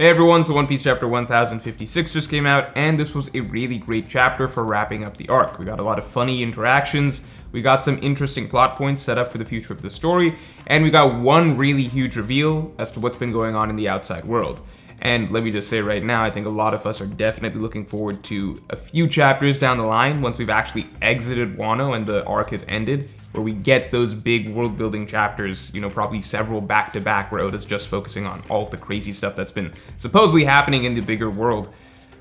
Hey everyone, so One Piece chapter 1056 just came out, and this was a really great chapter for wrapping up the arc. We got a lot of funny interactions, we got some interesting plot points set up for the future of the story, and we got one really huge reveal as to what's been going on in the outside world. And let me just say right now, I think a lot of us are definitely looking forward to a few chapters down the line once we've actually exited Wano and the arc has ended, where we get those big world building chapters, probably several back-to-back, where Oda's just focusing on all of the crazy stuff that's been supposedly happening in the bigger world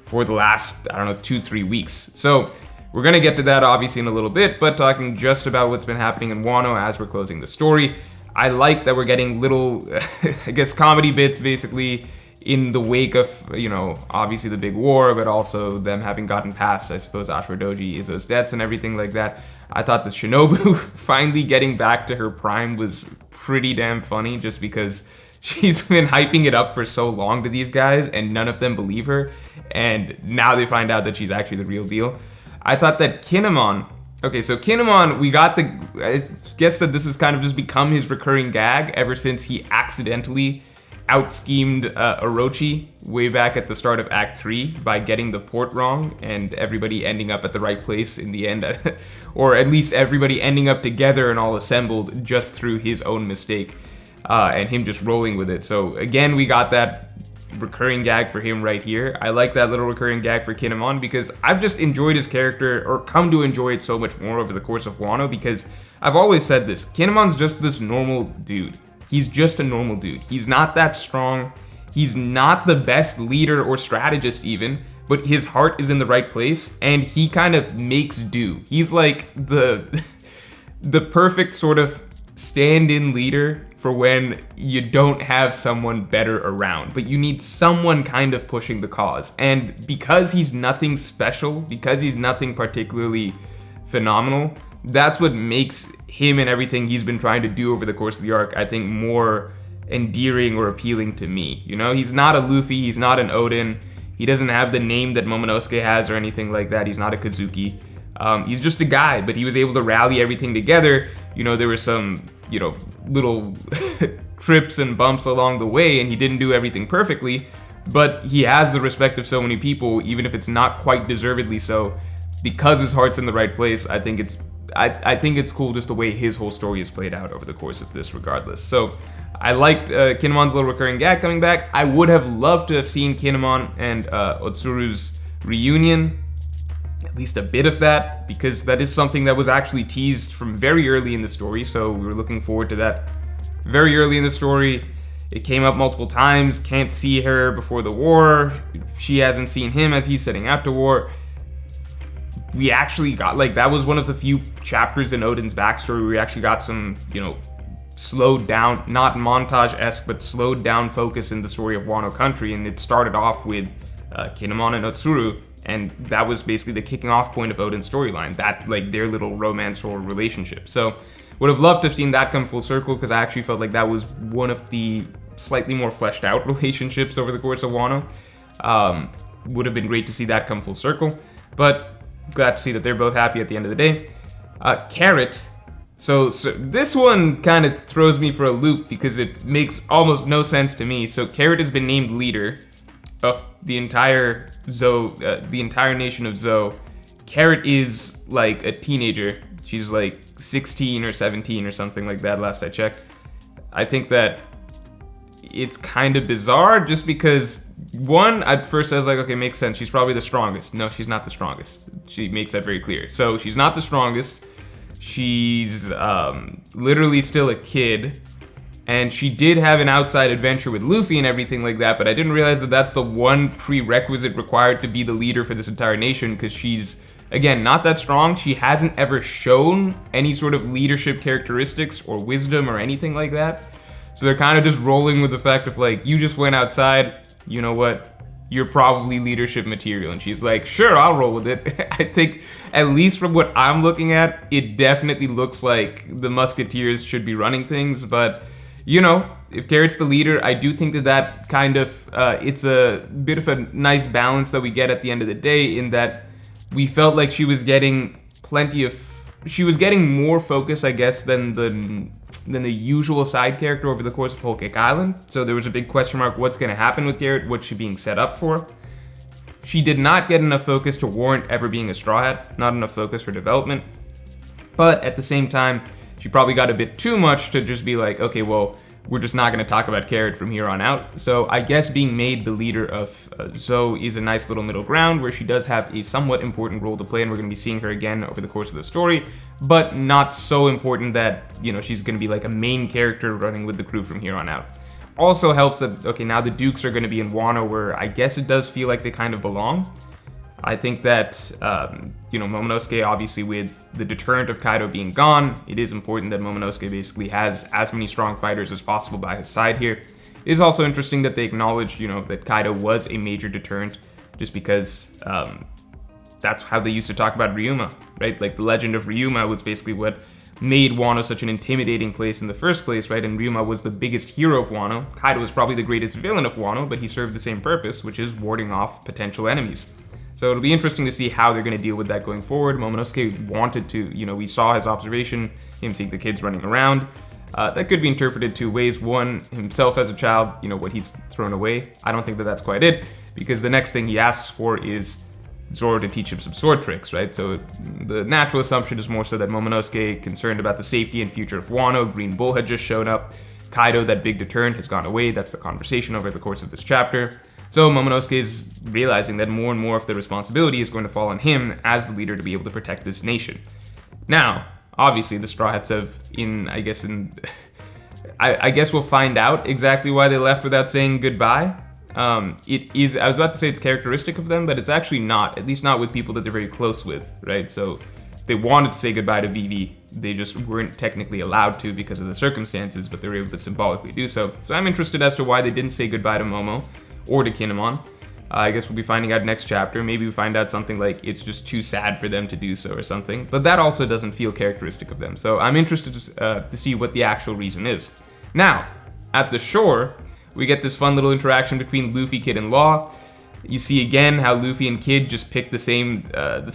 for the last, 2-3 weeks. So we're gonna get to that obviously in a little bit, but talking just about what's been happening in Wano as we're closing the story, I like that we're getting little, comedy bits basically in the wake of, obviously the big war, but also them having gotten past, I suppose, Ashura Doji, Izzo's debts and everything like that. I thought the Shinobu finally getting back to her prime was pretty damn funny, just because she's been hyping it up for so long to these guys and none of them believe her, and now they find out that she's actually the real deal. I thought that Kinemon, we got I guess that this has kind of just become his recurring gag ever since he accidentally out-schemed Orochi way back at the start of Act 3 by getting the port wrong and everybody ending up at the right place in the end, or at least everybody ending up together and all assembled just through his own mistake, and him just rolling with it. So again, we got that recurring gag for him right here. I like that little recurring gag for Kinemon because I've just enjoyed his character, or come to enjoy it so much more over the course of Wano, because I've always said this, Kinemon's just this normal dude. He's just a normal dude. He's not that strong. He's not the best leader or strategist even, but his heart is in the right place and he kind of makes do. He's like the perfect sort of stand-in leader for when you don't have someone better around, but you need someone kind of pushing the cause. And because he's nothing special, because he's nothing particularly phenomenal, that's what makes him and everything he's been trying to do over the course of the arc, I think, more endearing or appealing to me. He's not a Luffy, he's not an Odin, he doesn't have the name that Momonosuke has or anything like that, he's not a Kazuki. He's just a guy, but he was able to rally everything together. There were some, little trips and bumps along the way, and he didn't do everything perfectly, but he has the respect of so many people, even if it's not quite deservedly so, because his heart's in the right place. I think it's cool just the way his whole story is played out over the course of this regardless. So I liked Kinemon's little recurring gag coming back. I would have loved to have seen Kinemon and Otsuru's reunion, at least a bit of that, because that is something that was actually teased from very early in the story, so we were looking forward to that very early in the story. It came up multiple times, can't see her before the war, she hasn't seen him as he's setting out to war. We actually got, that was one of the few chapters in Odin's backstory where we actually got some, slowed down, not montage-esque, but slowed down focus in the story of Wano Country, and it started off with Kinemon and Otsuru, and that was basically the kicking off point of Odin's storyline, that, their little romance or relationship. So, would have loved to have seen that come full circle, because I actually felt like that was one of the slightly more fleshed out relationships over the course of Wano. Would have been great to see that come full circle, but glad to see that they're both happy at the end of the day. Carrot. So this one kind of throws me for a loop because it makes almost no sense to me. So Carrot has been named leader of the entire the entire nation of Zou. Carrot is a teenager. She's 16 or 17 or something like that last I checked. I think that it's kind of bizarre just because, one, at first I was like, okay, makes sense. She's probably the strongest. No, she's not the strongest. She makes that very clear. So she's not the strongest. She's literally still a kid. And she did have an outside adventure with Luffy and everything like that, but I didn't realize that that's the one prerequisite required to be the leader for this entire nation, because she's, again, not that strong. She hasn't ever shown any sort of leadership characteristics or wisdom or anything like that. So they're kind of just rolling with the fact of you just went outside, you know what, you're probably leadership material. And she's like, sure, I'll roll with it. I think, at least from what I'm looking at, it definitely looks like the Musketeers should be running things. But, if Carrot's the leader, I do think that kind of, it's a bit of a nice balance that we get at the end of the day, in that we felt like she was getting plenty of she was getting more focus, I guess, than the usual side character over the course of Whole Cake Island. So there was a big question mark, what's going to happen with Garrett? What's she being set up for? She did not get enough focus to warrant ever being a Straw Hat, not enough focus for development. But at the same time, she probably got a bit too much to just be like, okay, well, we're just not going to talk about Carrot from here on out. So I guess being made the leader of Zoe is a nice little middle ground where she does have a somewhat important role to play, and we're going to be seeing her again over the course of the story, but not so important that, you know, she's going to be like a main character running with the crew from here on out. Also helps that, okay, now the Dukes are going to be in Wano, where I guess it does feel like they kind of belong. I think that, you know, Momonosuke, obviously with the deterrent of Kaido being gone, it is important that Momonosuke basically has as many strong fighters as possible by his side here. It is also interesting that they acknowledge, you know, that Kaido was a major deterrent, just because that's how they used to talk about Ryuma, right? Like, the legend of Ryuma was basically what made Wano such an intimidating place in the first place, right? And Ryuma was the biggest hero of Wano. Kaido was probably the greatest villain of Wano, but he served the same purpose, which is warding off potential enemies. So it'll be interesting to see how they're going to deal with that going forward. Momonosuke wanted to, you know, we saw his observation, him seeing the kids running around. That could be interpreted two ways. One, himself as a child, you know, what he's thrown away. I don't think that that's quite it, because the next thing he asks for is Zoro to teach him some sword tricks, right? So the natural assumption is more so that Momonosuke, concerned about the safety and future of Wano, Green Bull had just shown up. Kaido, that big deterrent, has gone away. That's the conversation over the course of this chapter. So Momonosuke is realizing that more and more of the responsibility is going to fall on him as the leader to be able to protect this nation. Now, obviously, the Straw Hats have, I guess we'll find out exactly why they left without saying goodbye. It is, I was about to say it's characteristic of them, but it's actually not, at least not with people that they're very close with, right? So they wanted to say goodbye to Vivi, they just weren't technically allowed to because of the circumstances, but they were able to symbolically do so. So I'm interested as to why they didn't say goodbye to Momo or to Kinemon. I guess we'll be finding out next chapter. Maybe we find out something like it's just too sad for them to do so or something, but that also doesn't feel characteristic of them. So I'm interested to see what the actual reason is. Now, at the shore, we get this fun little interaction between Luffy, Kid, and Law. You see again how Luffy and Kid just pick the same the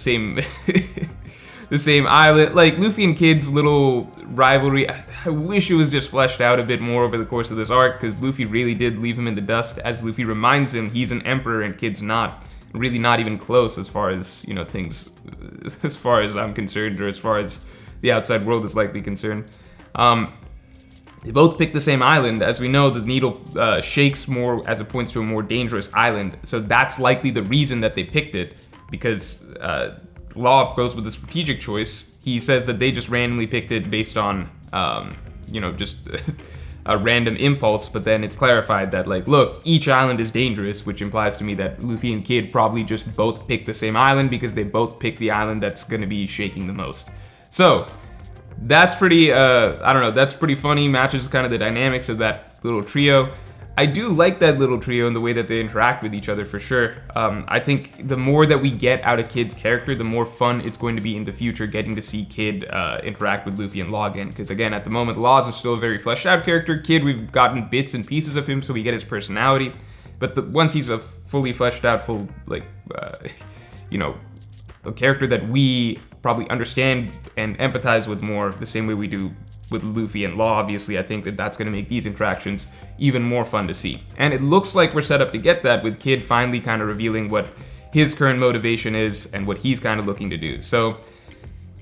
same island. Like, Luffy and Kid's little rivalry, I wish it was just fleshed out a bit more over the course of this arc, because Luffy really did leave him in the dust, as Luffy reminds him he's an emperor and Kid's not. Really not even close as far as, you know, things, as far as I'm concerned, or as far as the outside world is likely concerned. They both pick the same island. As we know, the needle shakes more as it points to a more dangerous island, so that's likely the reason that they picked it, because Law goes with a strategic choice. He says that they just randomly picked it based on, you know, just a random impulse, but then it's clarified that, like, look, each island is dangerous, which implies to me that Luffy and Kid probably just both picked the same island because they both picked the island that's going to be shaking the most. So that's pretty, I don't know, that's pretty funny, matches kind of the dynamics of that little trio. I do like that little trio and the way that they interact with each other, for sure. I think the more that we get out of Kid's character, the more fun it's going to be in the future getting to see Kid interact with Luffy and Law again. Because again, at the moment, Law is still a very fleshed out character. Kid, we've gotten bits and pieces of him, so we get his personality. But once he's a fully fleshed out, you know, a character that we probably understand and empathize with more, the same way we do with Luffy and Law, obviously, I think that that's going to make these interactions even more fun to see. And it looks like we're set up to get that, with Kid finally kind of revealing what his current motivation is and what he's kind of looking to do. So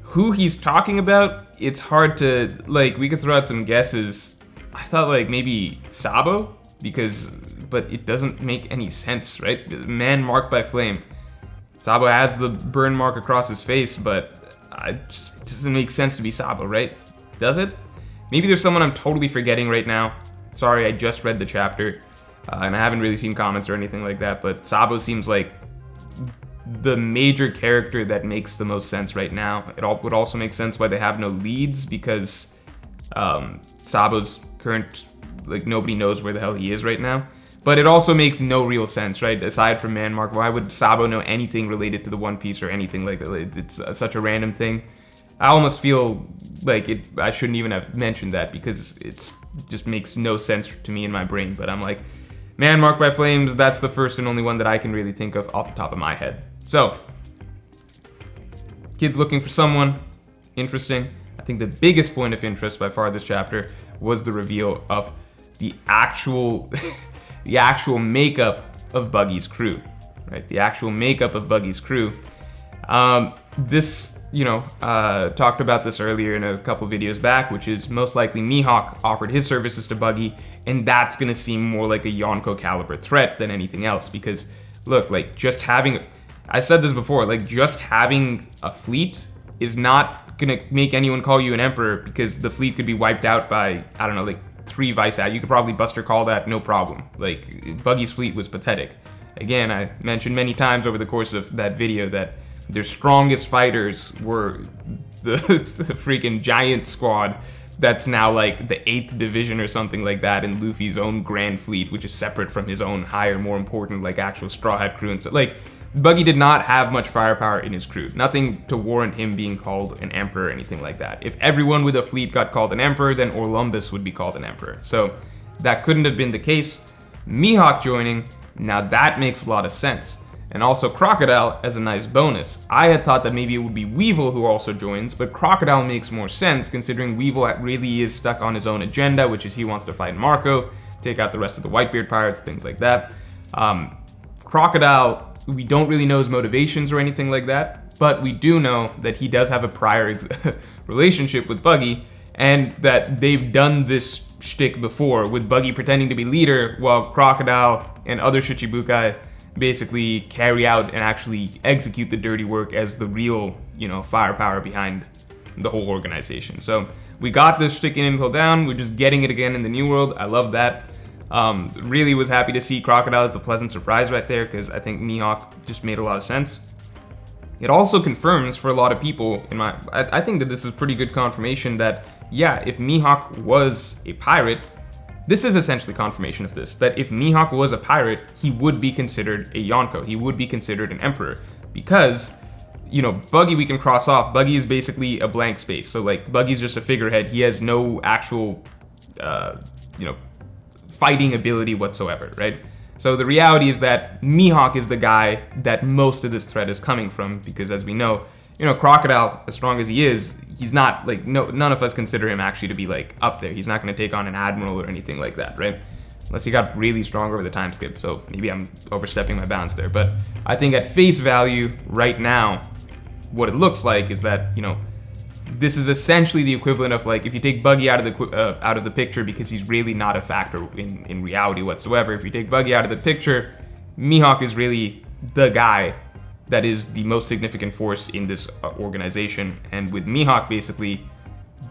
who he's talking about, it's hard to, like, we could throw out some guesses. I thought, like, maybe Sabo, but it doesn't make any sense, right? Man marked by flame. Sabo has the burn mark across his face, but it doesn't make sense to be Sabo, right? Does it? Maybe there's someone I'm totally forgetting right now. Sorry, I just read the chapter, and I haven't really seen comments or anything like that, but Sabo seems like the major character that makes the most sense right now. It would also make sense why they have no leads, because Sabo's current, like, nobody knows where the hell he is right now. But it also makes no real sense, right? Aside from Man Mark, why would Sabo know anything related to the One Piece or anything like that? It's such a random thing. I almost feel like I shouldn't even have mentioned that, because it just makes no sense to me in my brain. But I'm like, Man Marked by Flames, that's the first and only one that I can really think of off the top of my head. So, Kid's looking for someone. interesting. I think the biggest point of interest by far this chapter was the reveal of the actual the actual makeup of Buggy's crew, right? The actual makeup of Buggy's crew. This, talked about this earlier in a couple videos back, which is most likely Mihawk offered his services to Buggy, and that's gonna seem more like a Yonko caliber threat than anything else. Because look, like, I said this before, like, just having a fleet is not gonna make anyone call you an emperor, because the fleet could be wiped out by, I don't know, like 3 Vice Admirals. You could probably Buster Call that, no problem. Like, Buggy's fleet was pathetic. Again, I mentioned many times over the course of that video that their strongest fighters were the freaking giant squad that's now like the 8th division or something like that in Luffy's own Grand Fleet, which is separate from his own higher, more important, like, actual Straw Hat crew and stuff. Like, Buggy did not have much firepower in his crew. Nothing to warrant him being called an emperor or anything like that. If everyone with a fleet got called an emperor, then Orlumbus would be called an emperor. So that couldn't have been the case. Mihawk joining, now that makes a lot of sense. And also Crocodile as a nice bonus. I had thought that maybe it would be Weevil who also joins, but Crocodile makes more sense considering Weevil really is stuck on his own agenda, which is he wants to fight Marco, take out the rest of the Whitebeard pirates, things like that. Crocodile, we don't really know his motivations or anything like that, but we do know that he does have a prior relationship with Buggy, and that they've done this shtick before with Buggy pretending to be leader while Crocodile and other Shichibukai basically carry out and actually execute the dirty work as the real, firepower behind the whole organization. So we got this shtick in Impel Down, we're just getting it again in the New World. I love that. Really was happy to see Crocodile as the pleasant surprise right there, because I think Mihawk just made a lot of sense. It also confirms for a lot of people, I think that this is pretty good confirmation that, yeah, if Mihawk was a pirate, this is essentially confirmation of this, that if Mihawk was a pirate, he would be considered a Yonko. He would be considered an emperor. Because, Buggy we can cross off. Buggy is basically a blank space. So, like, Buggy's just a figurehead. He has no actual, fighting ability whatsoever, right? So the reality is that Mihawk is the guy that most of this threat is coming from, because as we know, Crocodile, as strong as he is, he's not, like, none of us consider him actually to be, like, up there. He's not going to take on an admiral or anything like that, right? Unless he got really strong over the time skip, so maybe I'm overstepping my bounds there. But I think at face value, right now, what it looks like is that, this is essentially the equivalent of, like, if you take Buggy out of the picture, because he's really not a factor in reality whatsoever. If you take Buggy out of the picture, Mihawk is really the guy that is the most significant force in this organization. And with Mihawk basically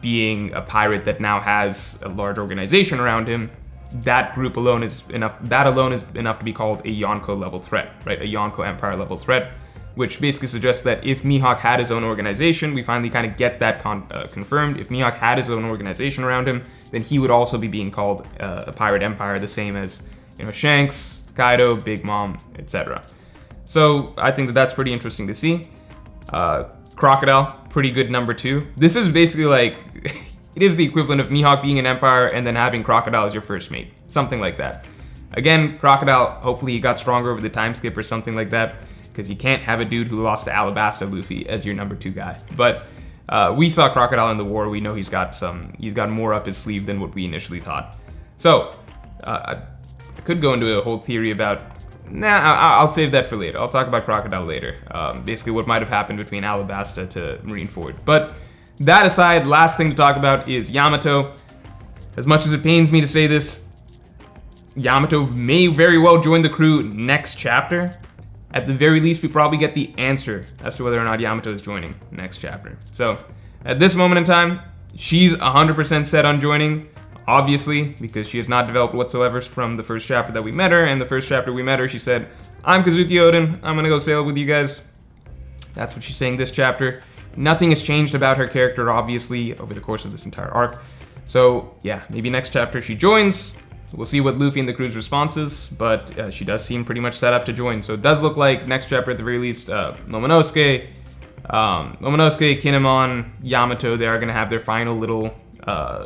being a pirate that now has a large organization around him, that alone is enough to be called a Yonko level threat, right? A Yonko Empire level threat, which basically suggests that if Mihawk had his own organization, we finally kind of get that confirmed. If Mihawk had his own organization around him, then he would also be being called a pirate empire, the same as, Shanks, Kaido, Big Mom, etc. So I think that that's pretty interesting to see. Crocodile, pretty good number 2. This is basically like, it is the equivalent of Mihawk being an empire and then having Crocodile as your first mate, something like that. Again, Crocodile, hopefully he got stronger over the time skip or something like that, because you can't have a dude who lost to Alabasta Luffy as your number 2 guy. But we saw Crocodile in the war. We know he's got more up his sleeve than what we initially thought. So I could go into a whole theory about. I'll save that for later. I'll talk about Crocodile later. Basically, what might have happened between Alabasta to Marineford. But that aside, last thing to talk about is Yamato. As much as it pains me to say this, Yamato may very well join the crew next chapter. At the very least, we probably get the answer as to whether or not Yamato is joining next chapter. So, at this moment in time, she's 100% set on joining, obviously, because she has not developed whatsoever from the first chapter that we met her. And the first chapter we met her, she said, "I'm Kazuki Oden, I'm gonna go sail with you guys." That's what she's saying this chapter. Nothing has changed about her character, obviously, over the course of this entire arc. So, yeah, maybe next chapter she joins. We'll see what Luffy and the crew's response is, but she does seem pretty much set up to join. So it does look like next chapter, at the very least, Momonosuke, Kinemon, Yamato, they are going to have their final little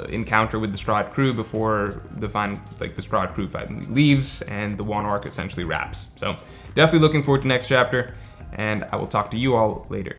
encounter with the Straw Hat crew before the Straw Hat crew finally leaves and the Wano arc essentially wraps. So definitely looking forward to next chapter, and I will talk to you all later.